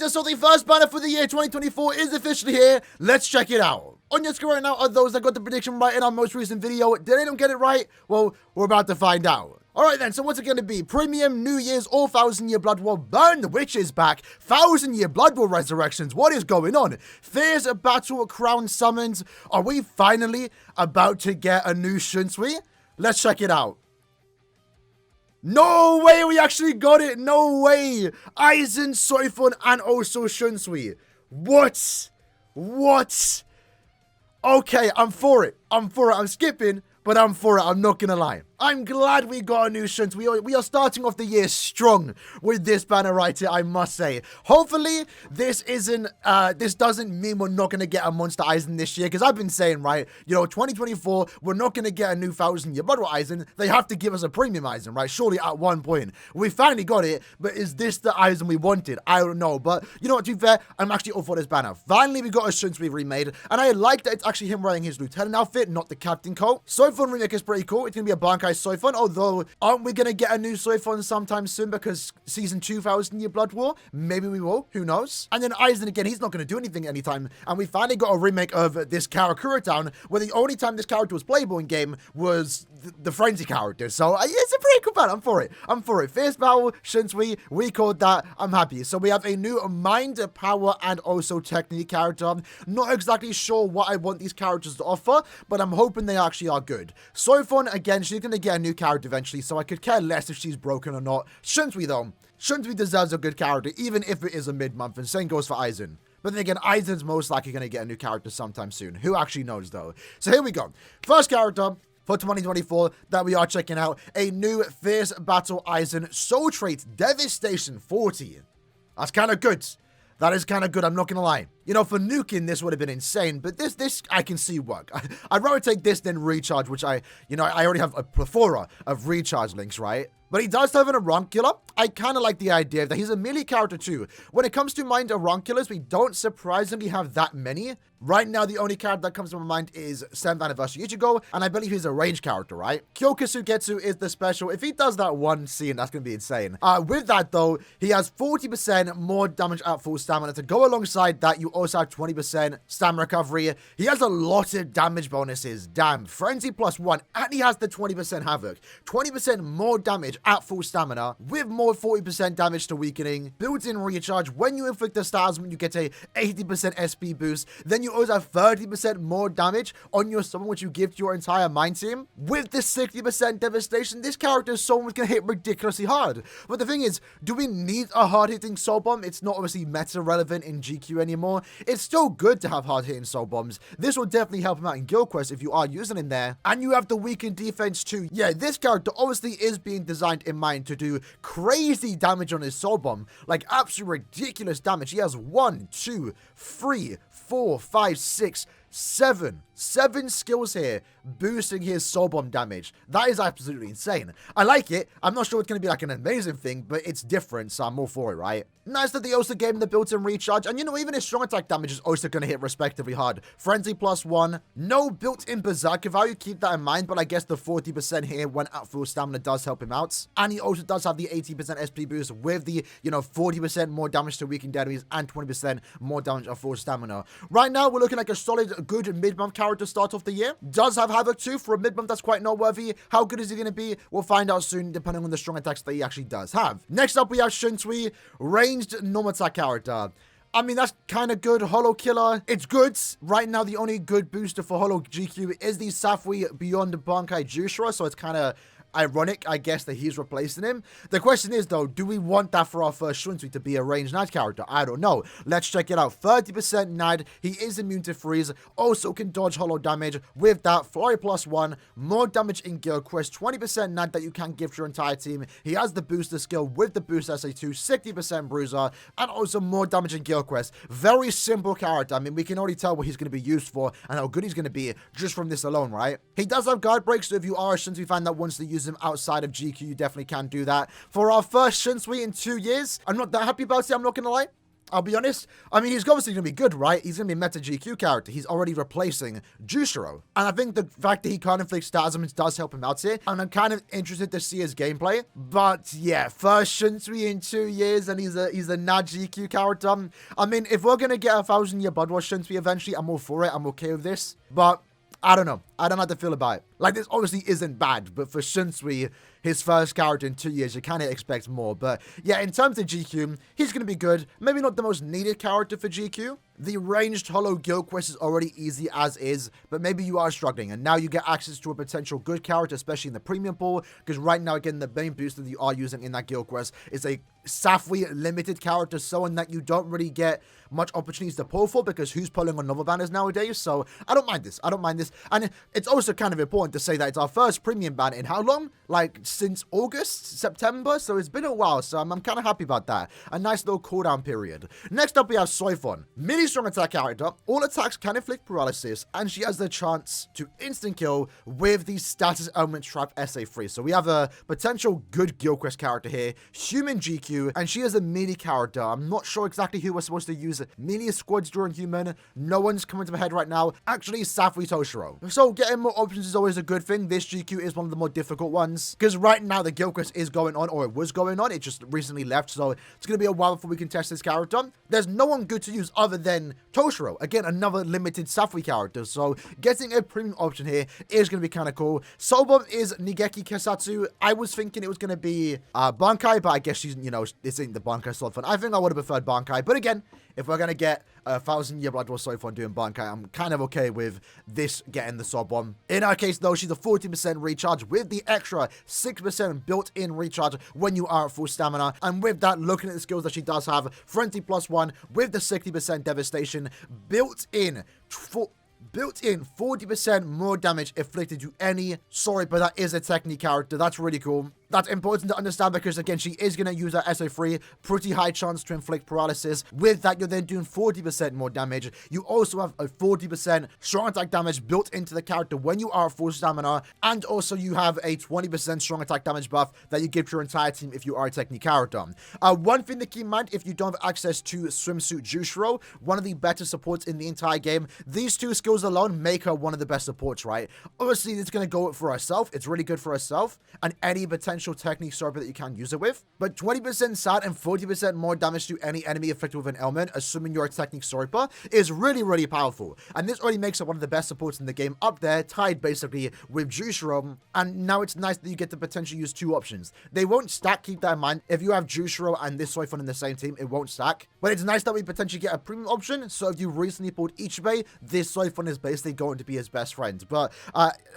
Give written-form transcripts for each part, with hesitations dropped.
And so the first banner for the year 2024 is officially here. Let's check it out. On your screen right now are those that got the prediction right in our most recent video. Did anyone get it right? Well, we're about to find out. Alright then, so what's it going to be? Premium, New Year's, or 1000-Year Blood War? Burn the Witches back. 1000-Year Blood War resurrections. What is going on? Fears a battle crown summons. Are we finally about to get a new SHUNSUI? Let's check it out. No way, we actually got it. No way. AIZEN, SHUNSUI FON, and also SHUNSUI. What? What? Okay, I'm for it. I'm skipping, but I'm for it. I'm not gonna lie. I'm glad we got a new SHUNSUI. We are starting off the year strong with this banner right here, I must say. Hopefully, this doesn't mean we're not gonna get a Monster AIZEN this year, because I've been saying, right, 2024, we're not gonna get a new 1000-Year Blood War AIZEN. They have to give us a premium AIZEN, right? Surely at one point. We finally got it, but is this the AIZEN we wanted? I don't know, but you know what, to be fair, I'm actually all for this banner. Finally, we got a SHUNSUI remade, and I like that it's actually him wearing his lieutenant outfit, not the captain coat. SHUNSUI FON remake is pretty cool. It's gonna be a Bankai SHUNSUI FON, although aren't we gonna get a new SHUNSUI FON sometime soon because season 2000-Year Blood War? Maybe we will, who knows? And then AIZEN again, he's not gonna do anything anytime, and we finally got a remake of this Karakura Town, where the only time this character was playable in game was the Frenzy character, so it's a pretty cool banner. I'm for it. Fierce Battle, SHUNSUI, we called that, I'm happy. So we have a new Mind, Power, and also Technique character. Not exactly sure what I want these characters to offer, but I'm hoping they actually are good. SHUNSUI FON, again, she's gonna get a new character eventually, so I could care less if she's broken or not. SHUNSUI though, SHUNSUI deserves a good character, even if it is a mid-month, and same goes for AIZEN. But then again, AIZEN's most likely gonna get a new character sometime soon. Who actually knows though? So here we go. First character for 2024 that we are checking out, a new Fierce Battle AIZEN Soul Trait Devastation 40. That's kind of good. That is kind of good, I'm not gonna lie. For nuking, this would have been insane, but this I can see work. I'd rather take this than recharge, which I already have a plethora of recharge links, right? But he does have an Aaroniero. I kind of like the idea that he's a melee character too. When it comes to mind Aaroniers, we don't surprisingly have that many. Right now, the only character that comes to my mind is 7th Anniversary Ichigo, and I believe he's a range character, right? Kyokusugetsu is the special. If he does that one scene, that's going to be insane. With that, though, he has 40% more damage at full stamina. To go alongside that, you also have 20% stamina recovery. He has a lot of damage bonuses. Damn. Frenzy +1, and he has the 20% Havoc. 20% more damage at full stamina, with more 40% damage to weakening. Built-in recharge. When you inflict a star ailment, you get a 80% SP boost. Then you also have 30% more damage on your summon, which you give to your entire mind team. With this 60% devastation, this character is someone's gonna hit ridiculously hard. But the thing is, do we need a hard-hitting soul bomb? It's not obviously meta relevant in GQ anymore. It's still good to have hard-hitting soul bombs. This will definitely help him out in Guild Quest if you are using him there. And you have the weakened defense too. Yeah, this character obviously is being designed in mind to do crazy damage on his soul bomb. Like absolutely ridiculous damage. He has 1, 2, 3, 4, 5, 6, 7 skills here boosting his soul bomb damage. That is absolutely insane. I like it. I'm not sure it's going to be like an amazing thing, but it's different, so I'm all for it, right? Nice that they also gave him the built-in recharge, and even his strong attack damage is also going to hit respectively hard. Frenzy +1, no built-in berserker value, keep that in mind, but I guess the 40% here when at full stamina does help him out. And he also does have the 80% SP boost with the, 40% more damage to weakened enemies and 20% more damage at full stamina. Right now, we're looking like a solid, good mid-month character to start off the year. Does have Havoc too for a mid-month, that's quite noteworthy. How good is he going to be? We'll find out soon, depending on the strong attacks that he actually does have. Next up, we have SHUNSUI, ranged normal attack character. I mean, that's kind of good. Holo Killer, it's good. Right now, the only good booster for Holo GQ is the Safui Beyond Bankai Jushra, so it's kind of ironic, I guess, that he's replacing him. The question is, though, do we want that for our first SHUNSUI to be a ranged Knight character? I don't know. Let's check it out. 30% Knight. He is immune to freeze. Also can dodge hollow damage. With that, Flurry +1. More damage in Guild Quest. 20% Knight that you can give to your entire team. He has the booster skill with the boost SA2. 60% Bruiser. And also more damage in Guild Quest. Very simple character. I mean, we can already tell what he's going to be used for and how good he's going to be just from this alone, right? He does have guard breaks, so if you are a SHUNSUI fan that wants to use him outside of GQ, you definitely can do that. For our first SHUNSUI in 2 years, I'm not that happy about it, I'm not gonna lie. I'll be honest. I mean, he's obviously going to be good, right? He's going to be a meta GQ character. He's already replacing Jushiro. And I think the fact that he can't inflict stat elements does help him out here. And I'm kind of interested to see his gameplay. But yeah, first SHUNSUI in 2 years, and he's a not GQ character. I mean, if we're going to get a 1000-year Blood War SHUNSUI eventually, I'm all for it. I'm okay with this. But I don't know. I don't know how to feel about it. Like, this obviously isn't bad, but for SHUNSUI, his first character in 2 years, you kind of expect more. But yeah, in terms of GQ, he's going to be good. Maybe not the most needed character for GQ. The ranged holo guild quest is already easy as is, but maybe you are struggling, and now you get access to a potential good character, especially in the premium pool, because right now, again, the main booster that you are using in that guild quest is a Safwi limited character, someone that you don't really get much opportunities to pull for, because who's pulling on novel banners nowadays? So I don't mind this. I don't mind this. And it's also kind of important to say that it's our first premium banner in how long? Like, since August, September? So it's been a while, so I'm kind of happy about that. A nice little cooldown period. Next up, we have SHUNSUI SOI FON. Strong attack character. All attacks can inflict paralysis, and she has the chance to instant kill with the status element trap SA3. So we have a potential good guild quest character here. Human GQ, and she is a melee character. I'm not sure exactly who we're supposed to use melee squads during human. No one's coming to my head right now. Actually, Safwi Toshiro. So getting more options is always a good thing. This GQ is one of the more difficult ones, because right now the guild quest is going on, or it was going on. It just recently left, so it's going to be a while before we can test this character. There's no one good to use other than Toshiro. Again, another limited Safwi character, so getting a premium option here is going to be kind of cool. Soulbomb is Nigeki Kesatsu. I was thinking it was going to be Bankai, but I guess she's, you know, this ain't the Bankai SWOT fun. I think I would have preferred Bankai, but again, if we're going to get a 1000-year Blood War SWOT fun doing Bankai, I'm kind of okay with this getting the Soulbomb. In our case, though, she's a 40% recharge with the extra 6% built-in recharge when you are at full stamina. And with that, looking at the skills that she does have, Frenzy +1 with the 60% devastation, built-in 40% more damage inflicted to any. Sorry, but that is a technique character. That's really cool. That's important to understand because, again, she is going to use her SO3. Pretty high chance to inflict paralysis. With that, you're then doing 40% more damage. You also have a 40% strong attack damage built into the character when you are at full stamina. And also, you have a 20% strong attack damage buff that you give to your entire team if you are a technique character. One thing to keep in mind, if you don't have access to Swimsuit Jushiro, one of the better supports in the entire game, these two skills alone make her one of the best supports, right? Obviously, it's going to go for herself. It's really good for herself and any potential technique sniper that you can use it with. But 20% SAT and 40% more damage to any enemy afflicted with an ailment, assuming you're a technique sniper, is really, really powerful. And this already makes it one of the best supports in the game, up there, tied basically with Jushiro. And now it's nice that you get to potentially use two options. They won't stack, keep that in mind. If you have Jushiro and this SOI FON in the same team, it won't stack. But it's nice that we potentially get a premium option. So if you recently pulled Ichibe, this SOI FON is basically going to be his best friend. But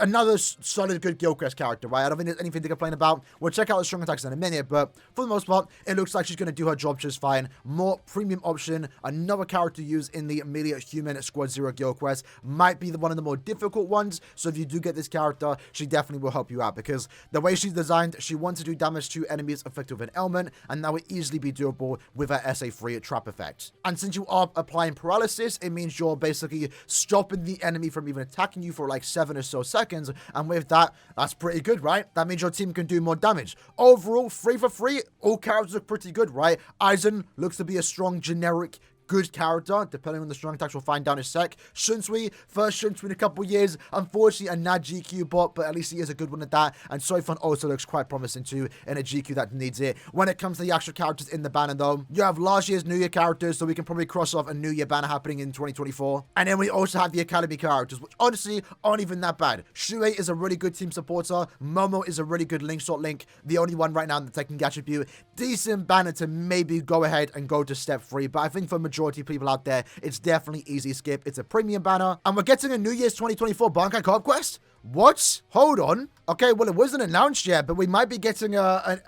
another solid, good guild quest character, right? I don't think there's anything to complain about. We'll check out the strong attacks in a minute, but for the most part, it looks like she's going to do her job just fine. More premium option, another character to use in the immediate human Squad 0 guild quest. Might be one of the more difficult ones, so if you do get this character, she definitely will help you out, because the way she's designed, she wants to do damage to enemies affected with an ailment, and that would easily be doable with her SA3 trap effect. And since you are applying paralysis, it means you're basically stopping the enemy from even attacking you for like 7 or so seconds, and with that, that's pretty good, right? That means your team can do more damage. Overall, 3 for 3, all characters look pretty good, right? AIZEN looks to be a strong, generic, good character, depending on the strong attacks we'll find down in a sec. SHUNSUI, first SHUNSUI in a couple years. Unfortunately, a NAD GQ bot, but at least he is a good one at that. And SOI FON also looks quite promising too in a GQ that needs it. When it comes to the actual characters in the banner though, you have last year's New Year characters, so we can probably cross off a New Year banner happening in 2024. And then we also have the Academy characters, which honestly aren't even that bad. Shuei is a really good team supporter. Momo is a really good link shot link. The only one right now in the technique attribute. Decent banner to maybe go ahead and go to step 3, but I think for majority of people out there, it's definitely easy skip. It's a premium banner, and we're getting a New Year's 2024 Bankai Co-op quest. What? Hold on. Okay, well, it wasn't announced yet, but we might be getting a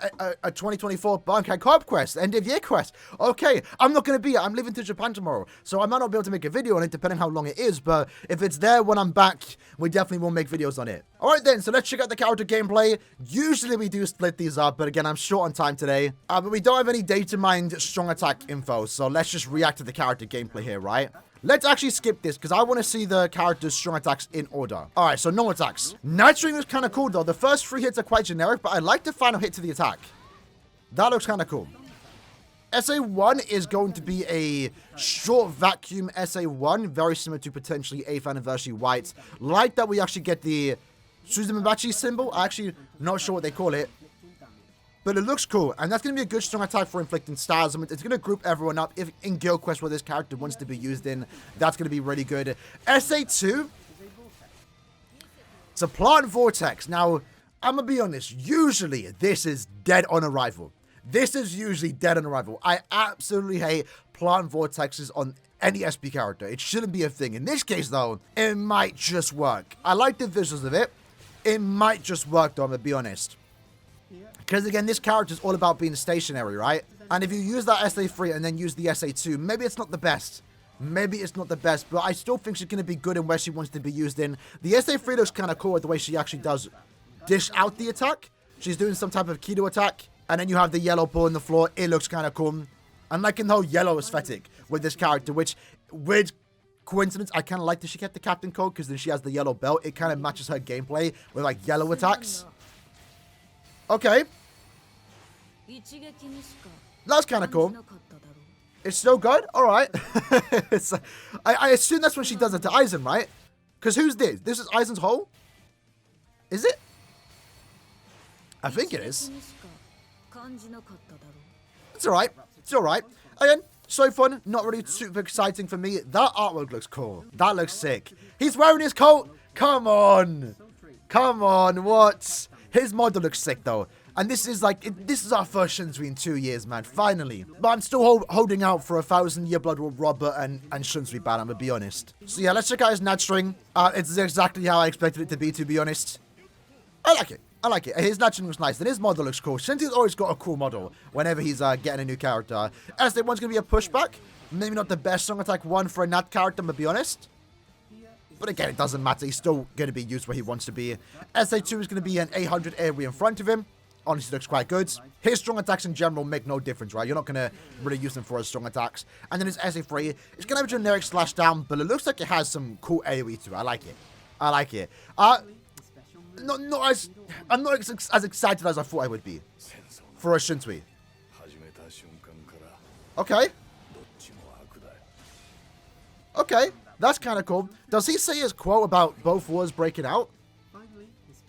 2024 Bankai Co-op quest, end of year quest. Okay, I'm not going to be here. I'm leaving to Japan tomorrow, so I might not be able to make a video on it, depending how long it is, but if it's there when I'm back, we definitely will make videos on it. All right, then, so let's check out the character gameplay. Usually, we do split these up, but again, I'm short on time today. But we don't have any data mined strong attack info, so let's just react to the character gameplay here, right? Let's actually skip this, because I want to see the character's strong attacks in order. Alright, so no attacks. Night Stream is kind of cool, though. The first 3 hits are quite generic, but I like the final hit to the attack. That looks kind of cool. SA1 is going to be a short vacuum SA1, very similar to potentially 8th Anniversary White. Like that we actually get the Suzumabachi symbol. I'm actually not sure what they call it. But it looks cool, and that's going to be a good strong attack for inflicting stars. I mean, it's going to group everyone up. If in Guild Quest where this character wants to be used in, that's going to be really good. SA2, it's a Plant Vortex. Now, I'm going to be honest, usually this is dead on arrival. This is usually dead on arrival. I absolutely hate Plant Vortexes on any SP character. It shouldn't be a thing. In this case, though, it might just work. I like the visuals of it. It might just work, though, I'm going to be honest. Because, again, this character is all about being stationary, right? And if you use that SA3 and then use the SA2, maybe it's not the best. Maybe it's not the best, but I still think she's going to be good in where she wants to be used in. The SA3 looks kind of cool with the way she actually does dish out the attack. She's doing some type of Kido attack. And then you have the yellow ball on the floor. It looks kind of cool. I'm liking the whole yellow aesthetic with this character, which, weird coincidence, I kind of like that she kept the captain code because then she has the yellow belt. It kind of matches her gameplay with, like, yellow attacks. Okay. That's kind of cool. It's still good? Alright. I assume that's when she does it to Aizen, right? Because who's this? This is Aizen's hole? Is it? I think it is. It's alright. It's alright. Again, so fun. Not really super exciting for me. That artwork looks cool. That looks sick. He's wearing his coat. Come on. Come on. What? His model looks sick, though. And this is like, this is our first Shunsui in 2 years, man. Finally. But I'm still holding out for a 1000-year Blood War Robert and Shunsui ban, I'm gonna be honest. So yeah, let's check out his nat string. It's exactly how I expected it to be honest. I like it. I like it. His nat string looks nice. And his model looks cool. Shinsui's always got a cool model whenever he's getting a new character. SA1's gonna be a pushback. Maybe not the best strong attack one for a nat character, I'm gonna be honest. But again, it doesn't matter. He's still going to be used where he wants to be. SA2 is going to be an 800 AoE in front of him. Honestly, looks quite good. His strong attacks in general make no difference, right? You're not going to really use them for his strong attacks. And then his SA3, it's going to have a generic slash down, but it looks like it has some cool AoE to it. I like it. I like it. I'm not as excited as I thought I would be for a Shunsui. Okay. Okay. That's kind of cool. Does he say his quote about both wars breaking out?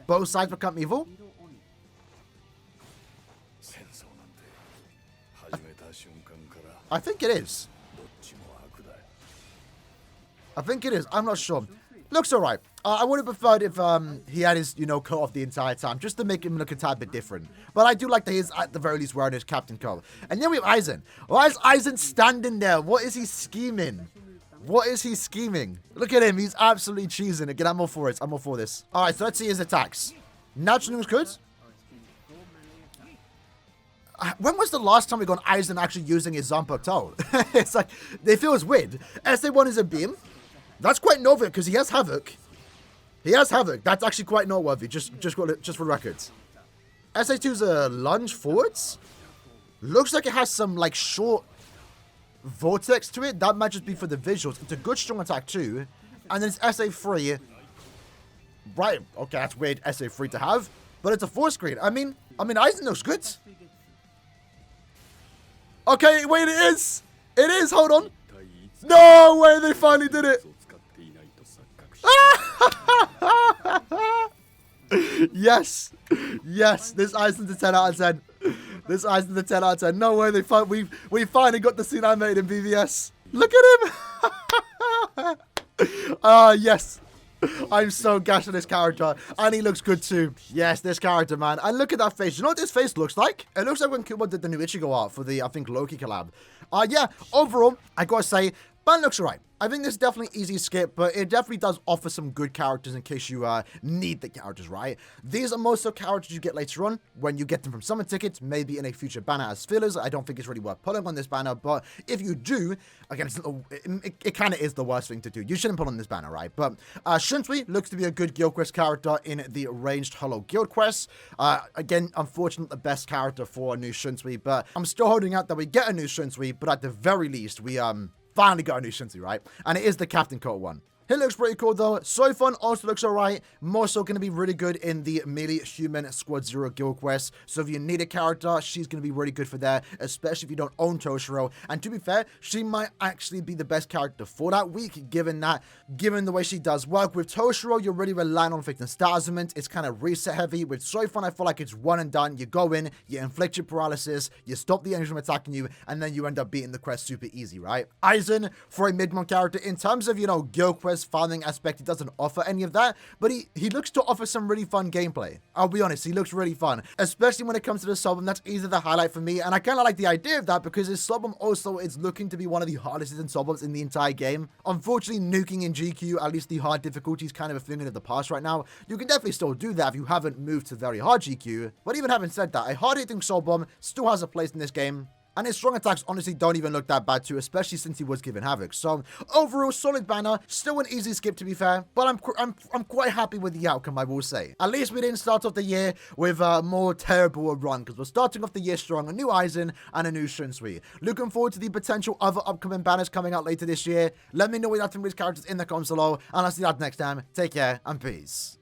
Both sides become evil? I think it is. I think it is. I'm not sure. Looks alright. I would have preferred if he had his, coat off the entire time, just to make him look a tad bit different. But I do like that he's at the very least wearing his captain coat. And then we have Aizen. Why is Aizen standing there? What is he scheming? What is he scheming? Look at him. He's absolutely cheesing. Again, I'm all for it. I'm all for this. Alright, so let's see his attacks. Naturally was good. When was the last time we got Aizen actually using his Zampa toe? It's like, they feel it's weird. SA1 is a beam. That's quite novel because he has Havoc. He has Havoc. That's actually quite noteworthy, just for records. SA2 is a lunge forwards. Looks like it has some, like, short vortex to it. That might just be for the visuals. It's a good strong attack too. And then it's SA3. Right, okay, that's weird SA3 to have. But it's a 4-screen. I mean, Aizen looks good. Okay, wait, it is! It is, hold on! No way, they finally did it! Yes! Yes, this Aizen's a 10 out of 10. This Aizen's a 10 out of 10. No way, we finally got the scene I made in BVS. Look at him! Yes. I'm so gassed at this character. And he looks good too. Yes, this character, man. And look at that face. You know what this face looks like? It looks like when Kubo did the new Ichigo art for the, I think, Loki collab. Yeah, overall, I gotta say, Ban looks alright. I think this is definitely easy skip, but it definitely does offer some good characters in case you need the characters, right? These are most of the characters you get later on when you get them from summon tickets, maybe in a future banner as fillers. I don't think it's really worth pulling on this banner, but if you do, again, it kind of is the worst thing to do. You shouldn't pull on this banner, right? But Shunsui looks to be a good Guild Quest character in the Ranged Hollow Guild Quest. Again, unfortunately, the best character for a new Shunsui, but I'm still holding out that we get a new Shunsui, but at the very least, we finally got a new Shunsui, right? And it is the Captain Coat one. He looks pretty cool though. Soi Fon also looks alright. More so going to be really good in the melee human squad 0 guild quest. So if you need a character, she's going to be really good for that, especially if you don't own Toshiro. And to be fair, she might actually be the best character for that week, given the way she does work. With Toshiro, you're really relying on fixing stat augment. It's kind of reset heavy. With Soi Fon, I feel like it's one and done. You go in, you inflict your paralysis, you stop the enemies from attacking you, and then you end up beating the quest super easy, right? Aizen, for a mid-month character, in terms of, you know, guild quest farming aspect, he doesn't offer any of that, but he looks to offer some really fun gameplay. I'll be honest, he looks really fun, especially when it comes to the Sobom. That's either the highlight for me, and I kind of like the idea of that because his Sobom also is looking to be one of the hardest in Soboms in the entire game. Unfortunately, nuking in GQ, at least the hard difficulty, is kind of a thing of the past right now. You can definitely still do that if you haven't moved to very hard GQ, but even having said that, a hard-hitting Sobom still has a place in this game. And his strong attacks honestly don't even look that bad too, especially since he was given Havoc. So overall, solid banner, still an easy skip to be fair, but I'm quite happy with the outcome, I will say. At least we didn't start off the year with a more terrible run, because we're starting off the year strong, a new Aizen and a new SHUNSUI. Looking forward to the potential other upcoming banners coming out later this year. Let me know what you think of these characters in the comments below, and I'll see you guys next time. Take care and peace.